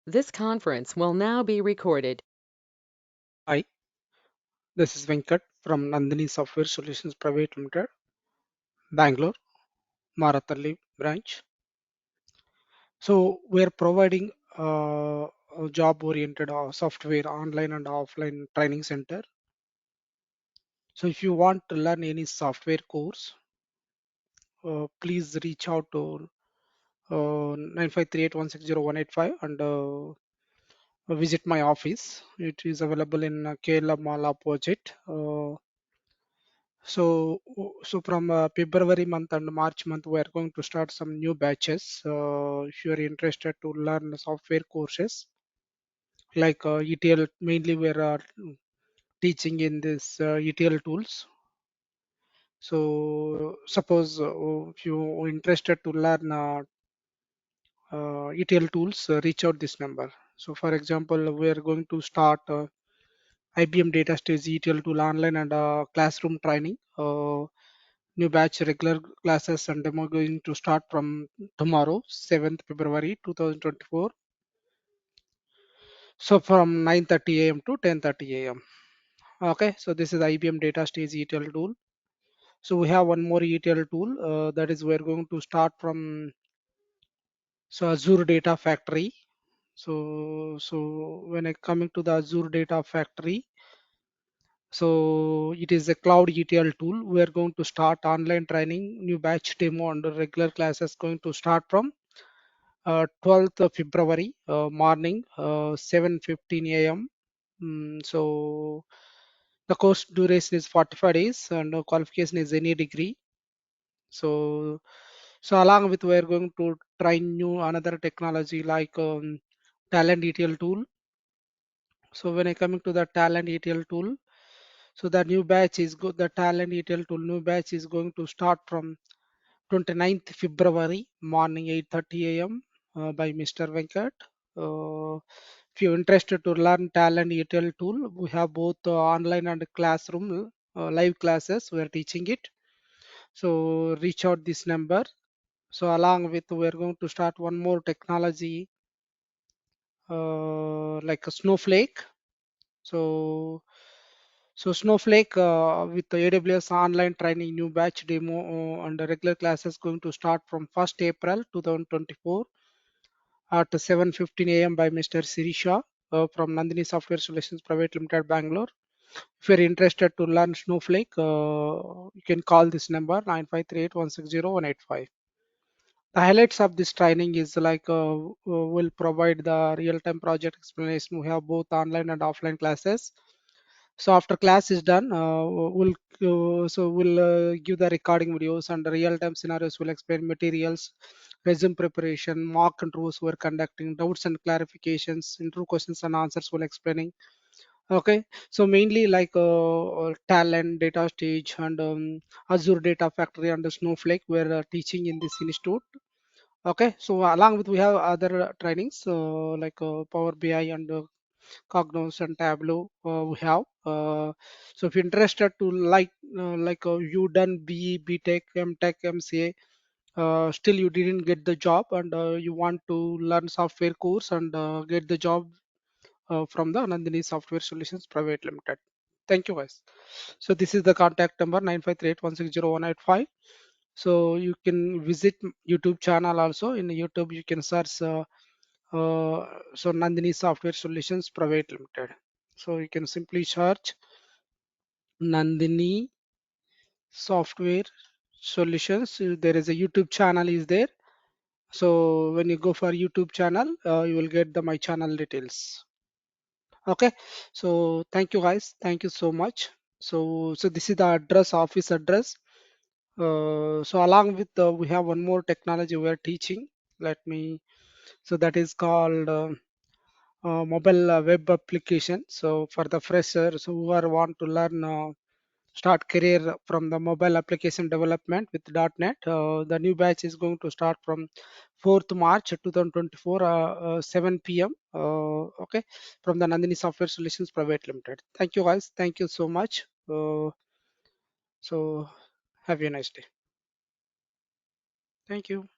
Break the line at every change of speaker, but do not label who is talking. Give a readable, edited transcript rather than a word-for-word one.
This conference will now be recorded.
Hi, this is Venkat from Nandini Software Solutions Pvt Ltd, Bangalore, Marathali branch. So we're providing a job-oriented software online and offline training center. So if you want to learn any software course, please reach out to 9538160185 and visit my office. It is available in Kerala Mall opposite. So from February month and March month, we are going to start some new batches. If you are interested to learn software courses like ETL, mainly we are teaching in this ETL tools. So suppose if you are interested to learn ETL tools, reach out this number. So for example, we are going to start IBM DataStage ETL tool online and classroom training. New batch regular classes and demo going to start from tomorrow, 7th February 2024. So from 9:30 a.m. to 10:30 a.m. Okay, so this is IBM DataStage ETL tool. So we have one more ETL tool that is we're going to start from Azure Data Factory. So when I coming to the Azure Data Factory, so it is a cloud ETL tool. We are going to start online training, new batch demo and regular classes going to start from 12th of February morning, 7:15 a.m. So the course duration is 45 days and qualification is any degree. So along with we're going to try new another technology like Talend ETL tool. So when I coming to the Talend ETL tool, so the new batch is good. The Talend ETL tool new batch is going to start from 29th February morning 8:30 a.m. By Mr. Venkat. If you're interested to learn Talend ETL tool, we have both online and classroom live classes. We are teaching it. So reach out this number. So along with we're going to start one more technology like a Snowflake. So Snowflake with the AWS online training new batch demo and the regular classes going to start from 1st April 2024 at 7:15 a.m. by Mr. Sirisha from Nandini Software Solutions Pvt Ltd, Bangalore. If you're interested to learn Snowflake, you can call this number 9538160185. The highlights of this training is like will provide the real-time project explanation. We have both online and offline classes. So after class is done, we'll give the recording videos and the real-time scenarios. Will explain materials, resume preparation, mock interviews we're conducting, doubts and clarifications, interview questions and answers. Will explaining. Okay, so mainly like Talent, DataStage, and Azure Data Factory and the Snowflake we're teaching in this institute. Okay, so along with we have other trainings like Power BI and Cognos and Tableau we have. So if you're interested to like you done BE, BTech, MTech, MCA, still you didn't get the job and you want to learn software course and get the job from the Nandini Software Solutions Private Limited. Thank you guys. So this is the contact number 9538160185. So you can visit YouTube channel also. In YouTube you can search so Nandini Software Solutions Private Limited. So you can simply search Nandini Software Solutions. There is a YouTube channel is there. So when you go for YouTube channel, you will get the my channel details. Okay. So thank you guys. Thank you so much. So this is the address, office address. So along with we have one more technology we are teaching. Let me. So that is called mobile web application. So for the freshers who are want to learn start career from the mobile application development with .NET, the new batch is going to start from 4th March 2024 7 p.m. Okay, from the Nandini Software Solutions Private Limited. Thank you guys. Thank you so much. So have a nice day. Thank you.